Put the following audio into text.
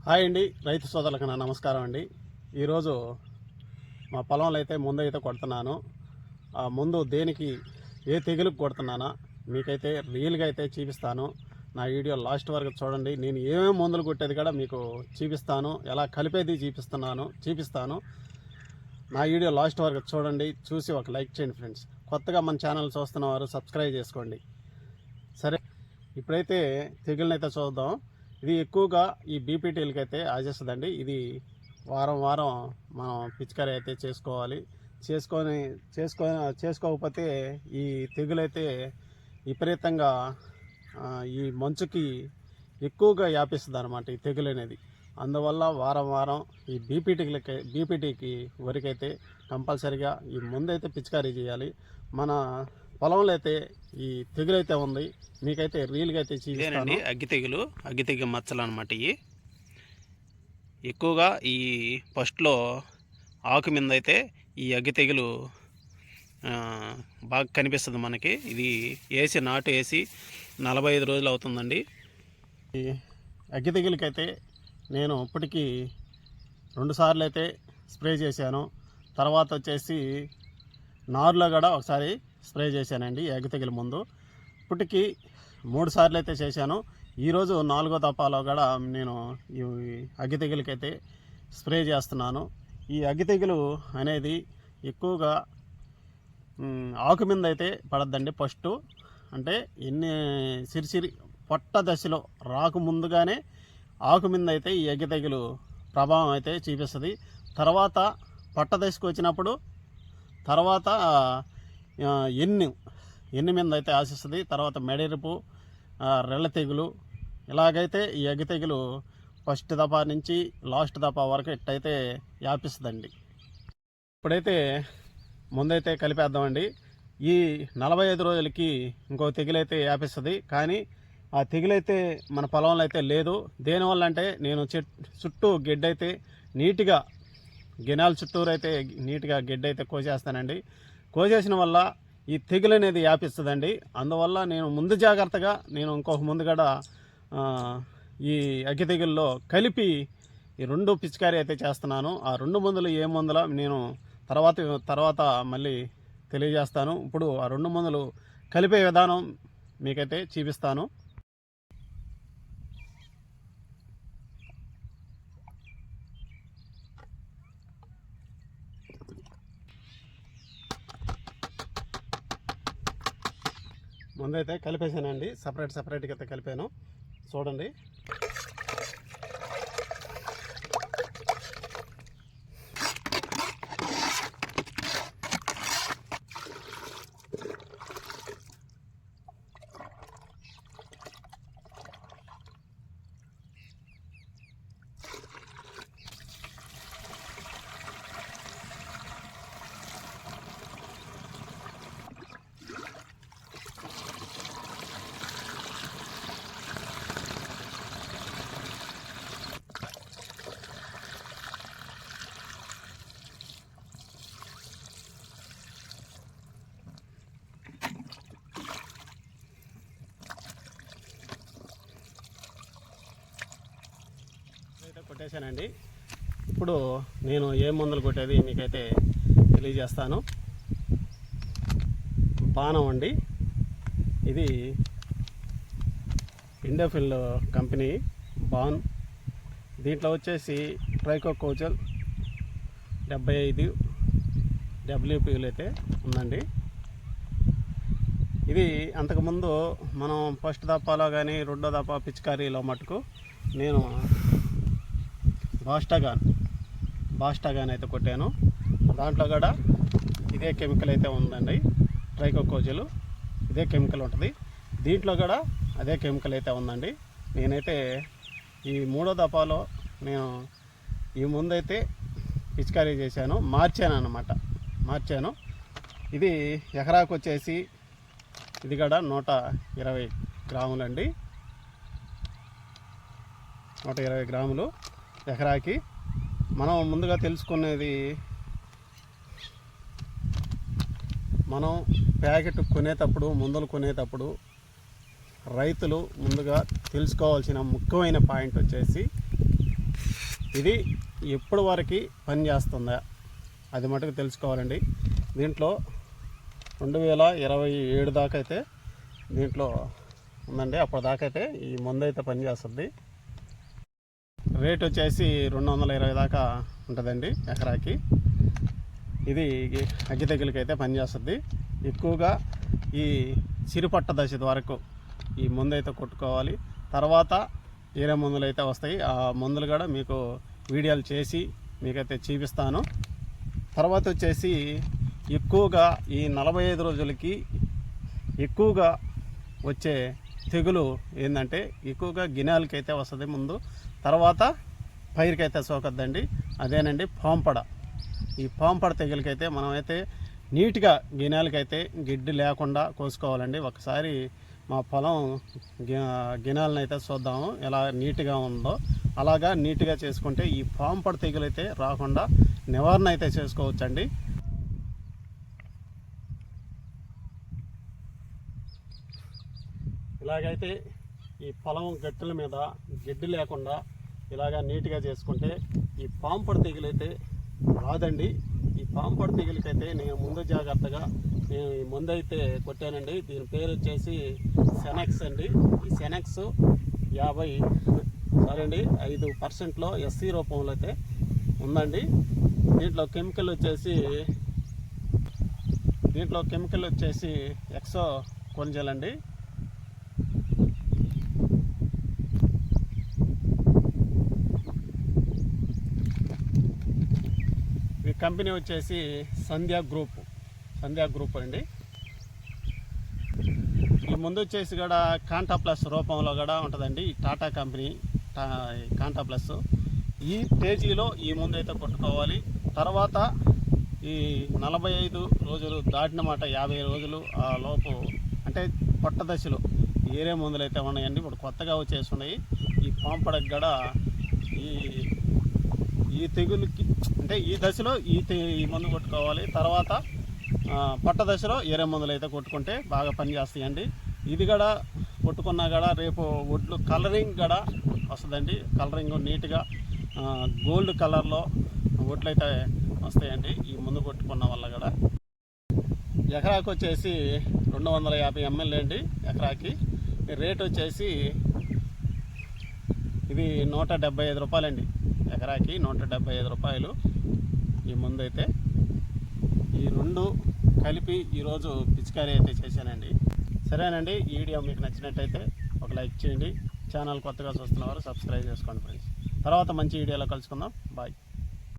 Hi అండి, రైతు సోదరులకు నా నమస్కారం అండి. ఈరోజు మా పొలంలో అయితే ముందు అయితే కొడుతున్నాను. ఆ ముందు దేనికి ఏ తెగులుకు కొడుతున్నానా మీకైతే రియల్గా అయితే చూపిస్తాను. నా వీడియో లాస్ట్ వరకు చూడండి. నేను ఏమేమి మందులు కొట్టేది కూడా మీకు చూపిస్తాను, ఎలా కలిపేది చూపిస్తాను. నా వీడియో లాస్ట్ వరకు చూడండి, చూసి ఒక లైక్ చేయండి ఫ్రెండ్స్. కొత్తగా మన ఛానల్ చూస్తున్న వారు సబ్స్క్రైబ్ చేసుకోండి. సరే, ఇప్పుడైతే తెగులనైతే చూద్దాం. ఇది ఎక్కువగా ఈ బీపీటీలకి అయితే ఆశిస్తుందండి. ఇది వారం మనం పిచికారీ అయితే చేసుకోకపోతే ఈ తెగులైతే విపరీతంగా ఈ మంచుకి ఎక్కువగా వ్యాపిస్తుంది అనమాట ఈ తెగులు అనేది. అందువల్ల వారం ఈ బీపీటీకి వరకైతే కంపల్సరిగా ఈ ముందైతే పిచికారీ చేయాలి. మన పొలంలో అయితే ఈ తెగులు అయితే ఉంది, మీకైతే రియల్గా అయితే చూపిస్తాను. అగ్గి తెగులు మచ్చలు అనమాట. ఇవి ఎక్కువగా ఈ ఫస్ట్లో ఆకు మీద అయితే ఈ అగ్గి తెగులు బాగా కనిపిస్తుంది మనకి. ఇది నాటు వేసి 45 రోజులు అవుతుందండి. ఈ అగ్గి తెగులకైతే నేను ఇప్పటికీ 2 సార్లు అయితే స్ప్రే చేశాను. తర్వాత వచ్చేసి నారులో కూడా ఒకసారి స్ప్రే చేశానండి అగ్గి తెగులు ముందు. ఇప్పటికి 3 సార్లు అయితే చేశాను. ఈరోజు 4వ దఫాలో కూడా నేను ఈ అగ్గి తెగులకైతే స్ప్రే చేస్తున్నాను. ఈ అగ్గి తెగులు అనేది ఎక్కువగా ఆకు మీద అయితే పడద్దండి. ఫస్ట్ అంటే సిరిసిరి పొట్ట దశలో రాకు ముందుగానే ఆకు మీద అయితే ఈ అగ్గి తెగులు ప్రభావం అయితే చూపిస్తుంది. తర్వాత పొట్ట దశకు వచ్చినప్పుడు తర్వాత ఎన్ని మీద అయితే ఆశిస్తుంది. తర్వాత మెడెరుపు, రెల్ల తెగులు, ఇలాగైతే ఈ అగ్గి తెగులు ఫస్ట్ దఫా నుంచి లాస్ట్ దఫా వరకు ఇట్టయితే వ్యాపిస్తుందండి. ఇప్పుడైతే ముందైతే కలిపేద్దామండి. ఈ 45 రోజులకి ఇంకో తెగులైతే వ్యాపిస్తుంది. కానీ ఆ తెగులైతే మన పొలంలో అయితే లేదు. దేనివల్ల అంటే నేను చుట్టూ గెడ్డైతే నీట్గా గినాల చుట్టూరు అయితే నీట్గా గెడ్డ అయితే కోసేస్తానండి. కోసేసిన వల్ల ఈ తెగులు అనేది వ్యాపిస్తుందండి. అందువల్ల నేను ముందు జాగ్రత్తగా ఇంకొక ముందు కూడా ఈ అగ్గి తెగుల్లో కలిపి ఈ 2 పిచికారీ అయితే చేస్తున్నాను. ఆ 2 మందులు ఏ మందులో నేను తర్వాత మళ్ళీ తెలియజేస్తాను. ఇప్పుడు ఆ 2 మందులు కలిపే విధానం మీకైతే చూపిస్తాను. ముందైతే కలిపేసానండి, సపరేట్గా అయితే కలిపాను. చూడండి, కొట్టేశానండి. ఇప్పుడు నేను ఏ మందులు కొట్టేది మీకైతే తెలియజేస్తాను. బాణం అండి, ఇది ఇండోఫిల్ కంపెనీ బాన్. దీంట్లో వచ్చేసి ట్రైకోకోజల్ 75 WPలు అయితే ఉందండి. ఇది అంతకుముందు మనం ఫస్ట్ దఫాలో కానీ 2వ దఫా పిచికారీలో మటుకు నేను బాస్టాగాన్ అయితే కొట్టాను. దాంట్లో కూడా ఇదే కెమికల్ అయితే ఉందండి. ట్రైకోకోజలు ఇదే కెమికల్ ఉంటుంది. దీంట్లో కూడా అదే కెమికల్ అయితే ఉందండి. నేనైతే ఈ 3వ దఫాలో నేను ఈ ముందైతే పిచికారీ చేశాను, మార్చాను. ఇది ఎకరాకు వచ్చేసి ఇది కూడా 120 గ్రాములండి. 120 గ్రాములు ఎకరాకి. మనం ముందుగా తెలుసుకునేది, మనం ప్యాకెట్ మందులు కొనేటప్పుడు రైతులు ముందుగా తెలుసుకోవాల్సిన ముఖ్యమైన పాయింట్ వచ్చేసి ఇది ఎప్పటి వరకు పని చేస్తుందా అది మటుకు తెలుసుకోవాలండి. దీంట్లో 2027 దాకా అయితే దీంట్లో ఉందండి. అప్పటిదాకా అయితే ఈ మందు అయితే పనిచేస్తుంది. రేట్ వచ్చేసి 220 దాకా ఉంటుందండి ఎకరాకి. ఇది అగ్గి తెగులకి అయితే పనిచేస్తుంది. ఎక్కువగా ఈ చిరుపట్ట దశ వరకు ఈ మందు అయితే కొట్టుకోవాలి. తర్వాత వేరే మందులు అయితే వస్తాయి. ఆ మందులు కూడా మీకు వీడియోలు చేసి మీకైతే చూపిస్తాను. తర్వాత వచ్చేసి ఎక్కువగా ఈ 45 రోజులకి ఎక్కువగా వచ్చే తెగులు ఏంటంటే ఎక్కువగా గినాలకైతే వస్తుంది ముందు, తర్వాత పైరుకైతే సోకద్దండి. అదేనండి పాంపడ. ఈ పాంపడ తెగులకైతే మనమైతే నీట్గా గినాలకైతే గిడ్డి లేకుండా కోసుకోవాలండి. ఒకసారి మా పొలం గినాలను అయితే చూద్దాము ఎలా నీట్గా ఉందో. అలాగా నీట్గా చేసుకుంటే ఈ పాంపడ తెగులు అయితే రాకుండా నివారణ అయితే చేసుకోవచ్చండి. ఇలాగైతే ఈ పొలం గట్టుల మీద గిడ్డి లేకుండా ఇలాగా నీట్గా చేసుకుంటే ఈ పాంపడ తెగులు అయితే రాదండి. ఈ పాంపడ తెగులకైతే నేను ముందు జాగ్రత్తగా నేను ఈ మందు అయితే కొట్టానండి. దీని పేరు వచ్చేసి సెనెక్స్ అండి. ఈ సెనెక్స్ 5% ఎస్సీ రూపంలో అయితే ఉందండి. దీంట్లో కెమికల్ వచ్చేసి ఎక్సో కొనిజల్ అండి. ఈ కంపెనీ వచ్చేసి సంధ్యా గ్రూప్ అండి. ఈ ముందు వచ్చేసి కూడా కాంటా ప్లస్ రూపంలో కూడా ఉంటుందండి. ఈ టాటా కంపెనీ కాంటా ప్లస్. ఈ తేజీలో ఈ ముందు అయితే కొట్టుకోవాలి. తర్వాత ఈ 45 రోజులు దాటినమాట 50 రోజులు ఆ లోపు అంటే పొట్ట దశలో ఏరే మందులు అయితే ఉన్నాయండి. ఇప్పుడు కొత్తగా వచ్చేసి ఉన్నాయి. ఈ పాంపడకు కూడా ఈ తెగులుకి అంటే ఈ దశలో ఈ మందు కొట్టుకోవాలి. తర్వాత పట్ట దశలో ఏరే మందులు అయితే కొట్టుకుంటే బాగా పనిచేస్తాయండి. ఇది కూడా కొట్టుకున్నా కూడా రేపు ఒడ్లు కలరింగ్ కూడా వస్తుందండి. కలరింగ్ నీట్గా గోల్డ్ కలర్లో ఒడ్లు అయితే వస్తాయండి ఈ ముందు కొట్టుకున్న వల్ల కూడా. ఎకరాకి వచ్చేసి 250 ml అండి ఎకరాకి. రేట్ వచ్చేసి ఇది 175 రూపాయలండి ఎకరాకి. 175 రూపాయలు ఈ ముందు అయితే. ఈ రెండు కలిపి ఈరోజు పిచికారీ అయితే చేశానండి. సరేనండి, ఈ వీడియో మీకు నచ్చినట్టయితే ఒక లైక్ చేయండి. ఛానల్ కొత్తగా చూస్తున్నవారు సబ్స్క్రైబ్ చేసుకోండి ఫ్రెండ్స్. తర్వాత మంచి వీడియోలో కలుసుకుందాం. బాయ్.